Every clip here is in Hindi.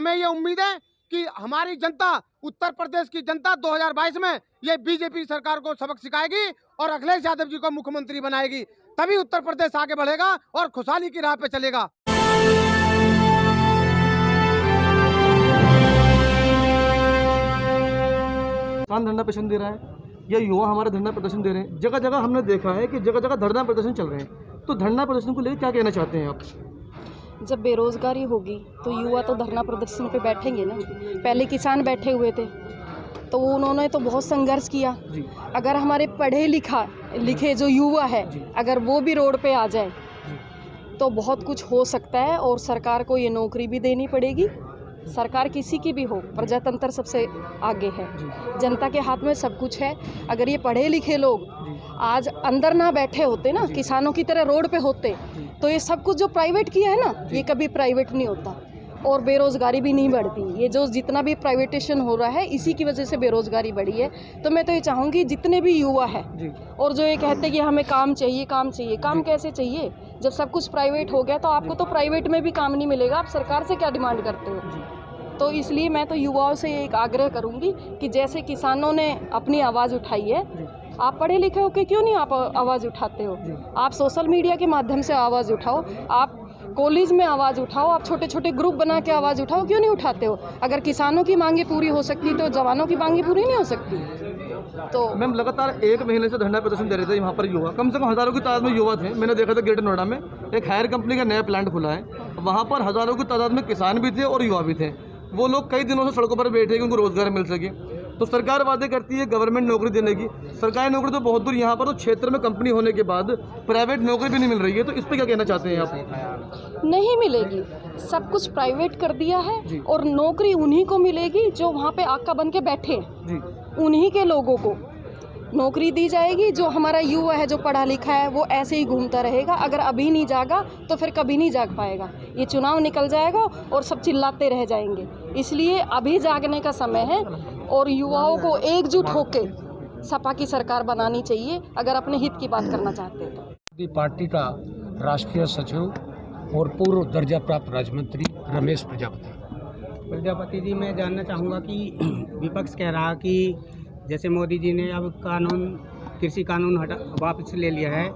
हमें ये उम्मीद है कि हमारी जनता, उत्तर प्रदेश की जनता 2022 में ये बीजेपी सरकार को सबक सिखाएगी और अखिलेश यादव जी को मुख्यमंत्री बनाएगी। तभी उत्तर प्रदेश आगे बढ़ेगा और खुशहाली की राह पे चलेगा। किसान धरना प्रदर्शन दे रहा है या युवा हमारे धरना प्रदर्शन दे रहे हैं। जगह जगह हमने देखा है कि जगह जगह धरना प्रदर्शन चल रहे हैं। तो धरना प्रदर्शन को लेकर क्या कहना चाहते हैं आप? जब बेरोजगारी होगी तो युवा तो धरना प्रदर्शन पे बैठेंगे ना। पहले किसान बैठे हुए थे तो उन्होंने तो बहुत संघर्ष किया। अगर हमारे पढ़े लिखे जो युवा है अगर वो भी रोड पे आ जाए तो बहुत कुछ हो सकता है। और सरकार को ये नौकरी भी देनी पड़ेगी। सरकार किसी की भी हो, प्रजातंत्र सबसे आगे है। जनता के हाथ में सब कुछ है। अगर ये पढ़े लिखे लोग आज अंदर ना बैठे होते ना, किसानों की तरह रोड पे होते, तो ये सब कुछ जो प्राइवेट किया है ना, ये कभी प्राइवेट नहीं होता और बेरोज़गारी भी नहीं बढ़ती। ये जो जितना भी प्राइवेटेशन हो रहा है इसी की वजह से बेरोज़गारी बढ़ी है। तो मैं तो ये चाहूँगी जितने भी युवा है और जो ये कहते कि हमें काम चाहिए, काम कैसे चाहिए? जब सब कुछ प्राइवेट हो गया तो आपको तो प्राइवेट में भी काम नहीं मिलेगा। आप सरकार से क्या डिमांड करते हो? तो इसलिए मैं तो युवाओं से एक आग्रह करूंगी कि जैसे किसानों ने अपनी आवाज़ उठाई है, आप पढ़े लिखे होकर क्यों नहीं आप आवाज़ उठाते हो? आप सोशल मीडिया के माध्यम से आवाज़ उठाओ, आप कॉलेज में आवाज़ उठाओ, आप छोटे छोटे ग्रुप बना के आवाज़ उठाओ, क्यों नहीं उठाते हो? अगर किसानों की मांगे पूरी हो सकती तो जवानों की मांगे पूरी नहीं हो सकती। तो मैम लगातार 1 महीने से धरना प्रदर्शन दे रहे थे यहाँ पर युवा, कम से कम हज़ारों की तादाद में युवा थे। मैंने देखा था ग्रेटर नोएडा में एक हायर कंपनी का नया प्लांट खुला है, वहाँ पर हज़ारों की तादाद में किसान भी थे और युवा भी थे। वो लोग कई दिनों से सड़कों पर बैठे कि उनको रोजगार मिल सके। तो सरकार वादे करती है गवर्नमेंट नौकरी देने की, सरकारी नौकरी तो बहुत दूर, यहाँ पर तो क्षेत्र में कंपनी होने के बाद प्राइवेट नौकरी भी नहीं मिल रही है। तो इस पर क्या कहना चाहते हैं आप? नहीं मिलेगी, सब कुछ प्राइवेट कर दिया है और नौकरी उन्हीं को मिलेगी जो वहाँ पे आका बन के बैठे हैं। उन्हीं के लोगों को नौकरी दी जाएगी। जो हमारा युवा है, जो पढ़ा लिखा है, वो ऐसे ही घूमता रहेगा। अगर अभी नहीं जागा तो फिर कभी नहीं जाग पाएगा। ये चुनाव निकल जाएगा और सब चिल्लाते रह जाएंगे। इसलिए अभी जागने का समय है और युवाओं को एकजुट होकर सपा की सरकार बनानी चाहिए अगर अपने हित की बात करना चाहते हैं तो। पार्टी का राष्ट्रीय सचिव और पूर्व दर्जा प्राप्त राज्य मंत्री रमेश प्रजापति जी, मैं जानना चाहूँगा कि विपक्ष कह रहा कि जैसे मोदी जी ने अब कृषि कानून वापस ले लिया है,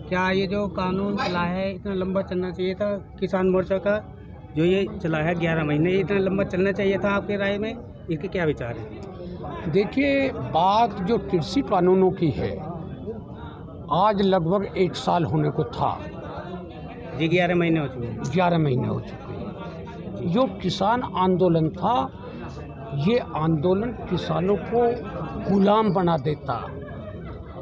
क्या ये जो कानून चला है इतना लंबा चलना चाहिए था? किसान मोर्चा का जो ये चला है 11 महीने, इतना लंबा चलना चाहिए था आपके राय में? इसके क्या विचार हैं? देखिए, बात जो कृषि कानूनों की है, आज लगभग 1 साल होने को था जी। 11 महीने हो चुके हैं। 11 महीने हो चुके हैं। जो किसान आंदोलन था, ये आंदोलन किसानों को गुलाम बना देता।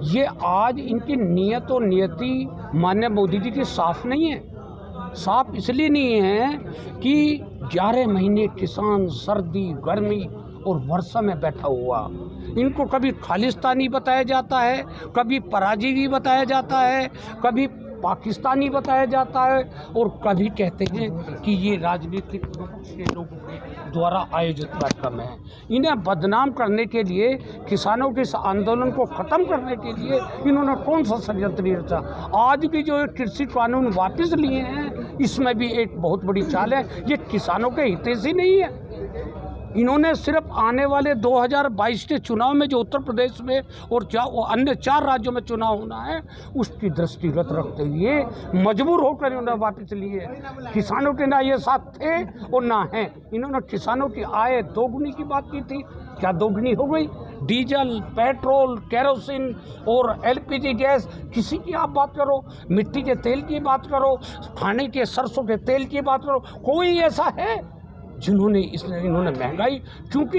ये आज इनकी नीयत और नियति माननीय मोदी जी की साफ नहीं है। साफ इसलिए नहीं है कि 11 महीने किसान सर्दी, गर्मी और वर्षा में बैठा हुआ। इनको कभी खालिस्तानी बताया जाता है, कभी पराजीवी बताया जाता है, कभी पाकिस्तानी बताया जाता है और कभी कहते हैं कि ये राजनीतिक के लोगों के द्वारा आयोजित कार्यक्रम है। इन्हें बदनाम करने के लिए, किसानों के इस आंदोलन को ख़त्म करने के लिए इन्होंने कौन सा षड्यंत्र रचा? आज भी जो कृषि कानून वापस लिए हैं, इसमें भी एक बहुत बड़ी चाल है। ये किसानों के हितैषी नहीं है। इन्होंने सिर्फ आने वाले 2022 के चुनाव में जो उत्तर प्रदेश में और अन्य 4 राज्यों में चुनाव होना है, उसकी दृष्टिगत रखते हुए मजबूर होकर इन्होंने वापस लिए। किसानों के ना ये साथ थे और ना हैं। इन्होंने किसानों की आय दोगुनी की बात की थी, क्या दोगुनी हो गई? डीजल, पेट्रोल, केरोसिन और LPG गैस, किसी की आप बात करो, मिट्टी के तेल की बात करो, खाने के सरसों के तेल की बात करो, कोई ऐसा है जिन्होंने इन्होंने महंगाई, क्योंकि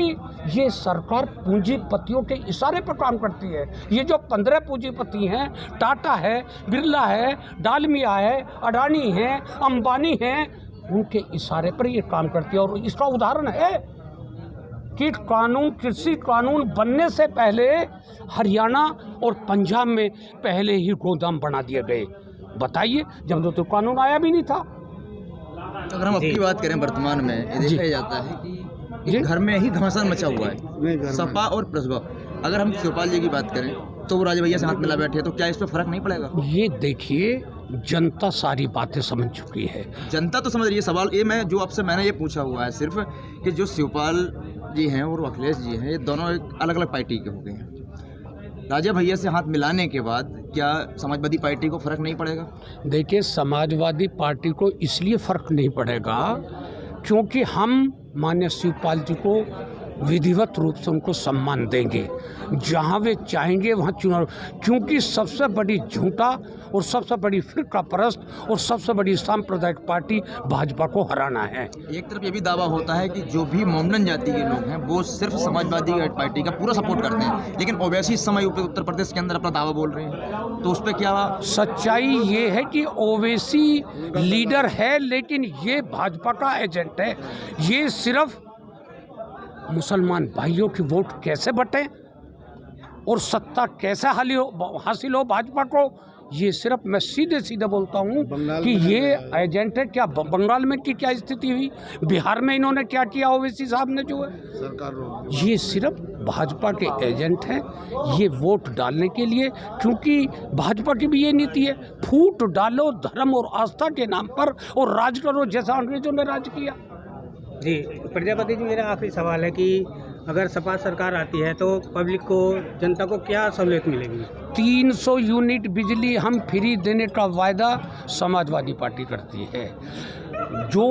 ये सरकार पूंजीपतियों के इशारे पर काम करती है। ये जो 15 पूंजीपति हैं, टाटा है, बिरला है, डालमिया है, अडानी है, अंबानी है, उनके इशारे पर ये काम करती है। और इसका उदाहरण है कि कृषि कानून बनने से पहले हरियाणा और पंजाब में पहले ही गोदाम बना दिए गए। बताइए, जब तो कानून आया भी नहीं था। अगर हम अपनी बात करें, वर्तमान में ये देखा जाता है कि घर में ही घमासान मचा हुआ है, सपा और प्रसपा। अगर हम शिवपाल जी की बात करें तो वो राजा भैया से हाथ मिला बैठे, तो क्या इस पर फर्क नहीं पड़ेगा? ये देखिए, जनता सारी बातें समझ चुकी है। जनता तो समझ रही है। सवाल ये मैं जो आपसे मैंने ये पूछा हुआ है सिर्फ कि जो शिवपाल जी हैं और अखिलेश जी हैं, ये दोनों एक अलग अलग पार्टी के हो गए हैं। राजा भैया से हाथ मिलाने के बाद क्या समाजवादी पार्टी को फ़र्क नहीं पड़ेगा? देखिए, समाजवादी पार्टी को इसलिए फ़र्क नहीं पड़ेगा क्योंकि हम माननीय शिवपाल जी को विधिवत रूप से उनको सम्मान देंगे, जहां वे चाहेंगे वहां चुनाव, क्योंकि सबसे बड़ी झूठा और सबसे बड़ी फिरका परस्त और सबसे बड़ी सांप्रदायिक पार्टी भाजपा को हराना है। एक तरफ ये भी दावा होता है कि जो भी मोमडन जाति के लोग हैं वो सिर्फ समाजवादी पार्टी का पूरा सपोर्ट करते हैं, लेकिन ओवैसी इस समय उत्तर प्रदेश के अंदर अपना दावा बोल रहे हैं, तो उस पर क्या? सच्चाई ये है कि ओवैसी लीडर है, लेकिन ये भाजपा का एजेंट है। ये सिर्फ मुसलमान भाइयों की वोट कैसे बटें और सत्ता कैसे हासिल हो भाजपा को, ये सिर्फ मैं सीधे सीधे बोलता हूँ कि ये एजेंट है। क्या बंगाल में की क्या स्थिति हुई, बिहार में इन्होंने क्या किया, ओवैसी साहब ने जो है, ये सिर्फ भाजपा के एजेंट हैं। ये वोट डालने के लिए, क्योंकि भाजपा की भी ये नीति है, फूट डालो धर्म और आस्था के नाम पर और राज करो जैसा अंग्रेजों ने राज किया। जी प्रजापति जी, मेरा आखिरी सवाल है कि अगर सपा सरकार आती है तो पब्लिक को, जनता को क्या सहूलियत मिलेगी? 300 यूनिट बिजली हम फ्री देने का वायदा समाजवादी पार्टी करती है। जो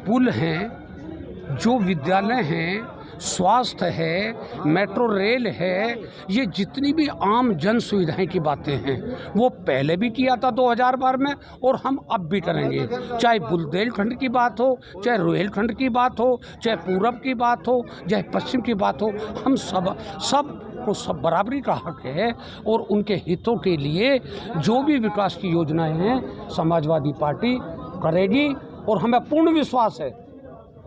पुल हैं, जो विद्यालय हैं, स्वास्थ्य है, मेट्रो रेल है, ये जितनी भी आम जन सुविधाएं की बातें हैं वो पहले भी किया था 2012 में और हम अब भी करेंगे। चाहे बुंदेलखंड की बात हो, चाहे रोहिलखंड की बात हो, चाहे पूरब की बात हो, चाहे पश्चिम की बात हो, हम सब बराबरी का हक है और उनके हितों के लिए जो भी विकास की योजनाएं हैं समाजवादी पार्टी करेगी। और हमें पूर्ण विश्वास है,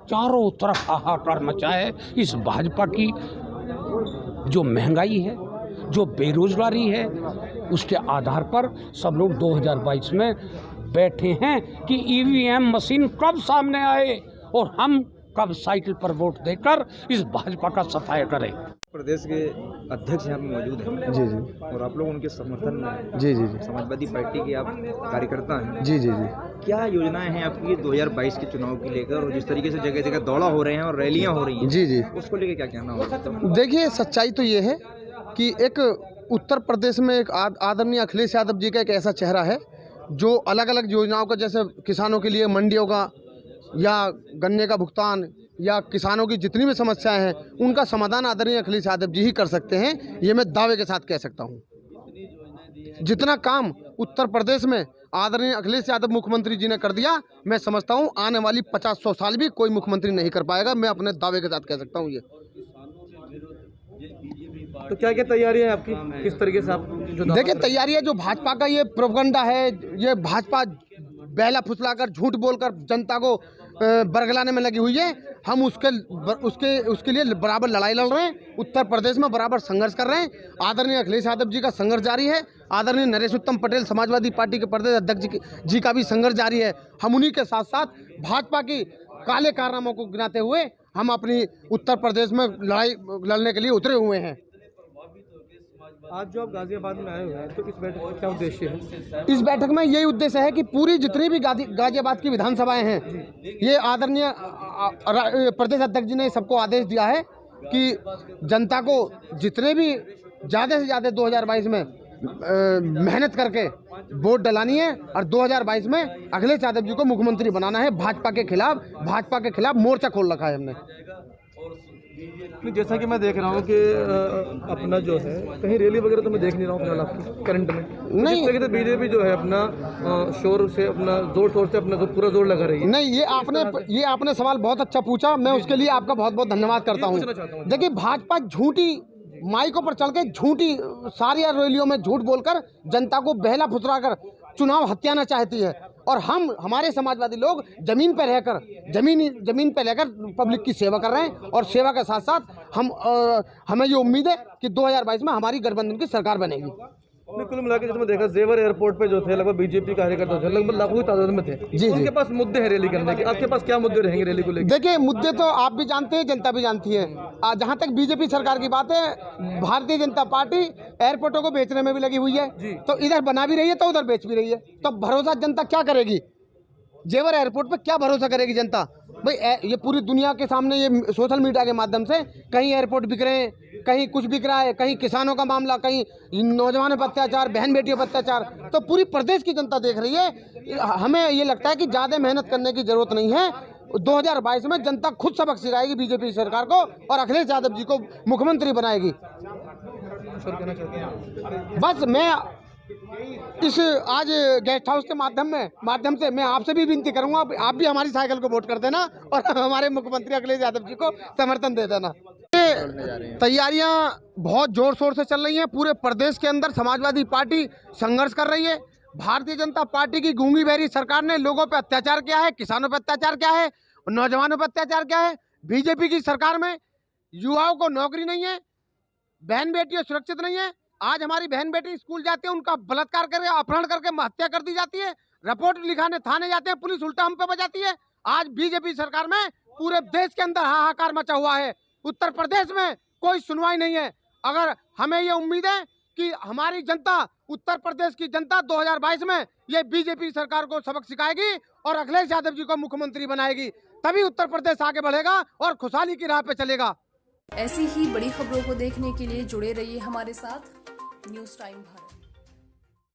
चारों तरफ हाहाकार मचा है इस भाजपा की, जो महंगाई है, जो बेरोजगारी है, उसके आधार पर सब लोग 2022 में बैठे हैं कि ईवीएम मशीन कब सामने आए और हम कब साइकिल पर वोट देकर इस भाजपा का सफाया करें। प्रदेश के अध्यक्ष यहाँ पे मौजूद हैं। जी जी। और आप लोग उनके समर्थन में, जी जी जी, समाजवादी पार्टी के आप कार्यकर्ता हैं। जी जी जी। क्या योजनाएं हैं आपकी 2022 के चुनाव की लेकर, और जिस तरीके से जगह जगह दौड़ा हो रहे हैं और रैलियां हो रही हैं, जी जी, उसको लेकर क्या कहना होगा? देखिए, सच्चाई तो ये है कि एक उत्तर प्रदेश में एक आदरणीय अखिलेश यादव जी का एक ऐसा चेहरा है जो अलग अलग योजनाओं का, जैसे किसानों के लिए मंडियों का या गन्ने का भुगतान या किसानों की जितनी भी समस्याएं हैं उनका समाधान आदरणीय अखिलेश यादव जी ही कर सकते हैं। ये मैं दावे के साथ कह सकता हूँ। जितना काम उत्तर प्रदेश में आदरणीय अखिलेश यादव मुख्यमंत्री जी ने कर दिया, मैं समझता हूँ आने वाली 50-100 साल भी कोई मुख्यमंत्री नहीं कर पाएगा। मैं अपने दावे के साथ कह सकता हूँ ये। तो क्या क्या तैयारी है आपकी, किस तरीके से आप? देखिए, तैयारी है जो भाजपा का ये प्रोपगंडा है, ये भाजपा बहला फुसलाकर झूठ बोलकर जनता को बरगलाने में लगी हुई है। हम उसके लिए बराबर लड़ाई लड़ रहे हैं, उत्तर प्रदेश में बराबर संघर्ष कर रहे हैं। आदरणीय अखिलेश यादव जी का संघर्ष जारी है, आदरणीय नरेश उत्तम पटेल समाजवादी पार्टी के प्रदेश अध्यक्ष जी का भी संघर्ष जारी है। हम उन्हीं के साथ साथ भाजपा की काले कारनामों को गिनाते हुए हम अपनी उत्तर प्रदेश में लड़ाई लड़ने के लिए उतरे हुए हैं। आज जो आप गाजियाबाद में आए हुए हैं, तो इस बैठक का क्या उद्देश्य है? इस बैठक में यही उद्देश्य है कि पूरी जितनी भी गाजियाबाद की विधानसभाएं हैं, ये आदरणीय प्रदेश अध्यक्ष जी ने सबको आदेश दिया है कि जनता को जितने भी ज़्यादा से ज़्यादा 2022 में मेहनत करके वोट डलानी है और 2022 में अखिलेश यादव जी को मुख्यमंत्री बनाना है। भाजपा के खिलाफ मोर्चा खोल रखा है हमने। जैसा कि मैं देख रहा हूँ कि अपना जो है कहीं रैली वगैरह तो मैं देख नहीं रहा हूँ फिलहाल आपकी करंट में नहीं। जिस तरीके से बीजेपी जो है अपना शोर से, अपना जोर शोर से अपना जो पूरा जोर लगा रही है। नहीं, ये आपने सवाल बहुत अच्छा पूछा, मैं उसके लिए आपका बहुत बहुत धन्यवाद करता हूँ। देखिए, भाजपा झूठी माइकों पर चढ़ के झूठी सारी रैलियों में झूठ बोलकर जनता को बहला फुसला कर चुनाव हत्याना चाहती है, और हमारे समाजवादी लोग जमीन पर रहकर पब्लिक की सेवा कर रहे हैं। और सेवा के साथ साथ हमें ये उम्मीद है कि 2022 में हमारी गठबंधन की सरकार बनेगी। कुल मिला के जिसमें देखा जेवर एयरपोर्ट पे जो थे लगभग बीजेपी कार्यकर्ता थे, लगभग लाखों की तादाद में थे। जी। उनके पास मुद्दे हैं रैली करने के, आपके पास क्या मुद्दे रहेंगे रैली को लेकर? देखिए, मुद्दे तो आप भी जानते हैं, जनता भी जानती है। जहाँ तक बीजेपी सरकार की बात है, भारतीय जनता पार्टी एयरपोर्टों को बेचने में भी लगी हुई है। तो इधर बना भी रही है तो उधर बेच भी रही है। तो भरोसा जनता क्या करेगी? जेवर एयरपोर्ट पे क्या भरोसा करेगी जनता? भाई ये पूरी दुनिया के सामने, ये सोशल मीडिया के माध्यम से कहीं एयरपोर्ट बिक रहे हैं, कहीं कुछ बिक रहा है, कहीं किसानों का मामला, कहीं नौजवानों पर अत्याचार, बहन बेटियों पर अत्याचार। तो पूरी प्रदेश की जनता देख रही है। हमें ये लगता है कि ज़्यादा मेहनत करने की जरूरत नहीं है। 2022 में जनता खुद सबक सिखाएगी बीजेपी सरकार को और अखिलेश यादव जी को मुख्यमंत्री बनाएगी। बस मैं इस आज गेस्ट हाउस के माध्यम से मैं आपसे भी विनती करूंगा, आप भी हमारी साइकिल को वोट कर देना और हमारे मुख्यमंत्री अखिलेश यादव जी को समर्थन दे देना। तैयारियां बहुत जोर शोर से चल रही हैं। पूरे प्रदेश के अंदर समाजवादी पार्टी संघर्ष कर रही है। भारतीय जनता पार्टी की गूंगी बहरी सरकार ने लोगों पर अत्याचार किया है, किसानों पर अत्याचार किया है, नौजवानों पर अत्याचार किया है। बीजेपी की सरकार में युवाओं को नौकरी नहीं है, बहन बेटियां सुरक्षित नहीं है। आज हमारी बहन बेटी स्कूल जाती है, उनका बलात्कार करके, अपहरण करके हत्या कर दी जाती है। रिपोर्ट लिखाने थाने जाते हैं, पुलिस उल्टा हम पे बजाती है। आज बीजेपी सरकार में पूरे देश के अंदर हाहाकार मचा हुआ है। उत्तर प्रदेश में कोई सुनवाई नहीं है। अगर हमें ये उम्मीद है कि हमारी जनता, उत्तर प्रदेश की जनता 2022 में ये बीजेपी सरकार को सबक सिखाएगी और अखिलेश यादव जी को मुख्यमंत्री बनाएगी। तभी उत्तर प्रदेश आगे बढ़ेगा और खुशहाली की राह पे चलेगा। ऐसी ही बड़ी खबरों को देखने के लिए जुड़े रहिए हमारे साथ न्यूज़ टाइम भारत।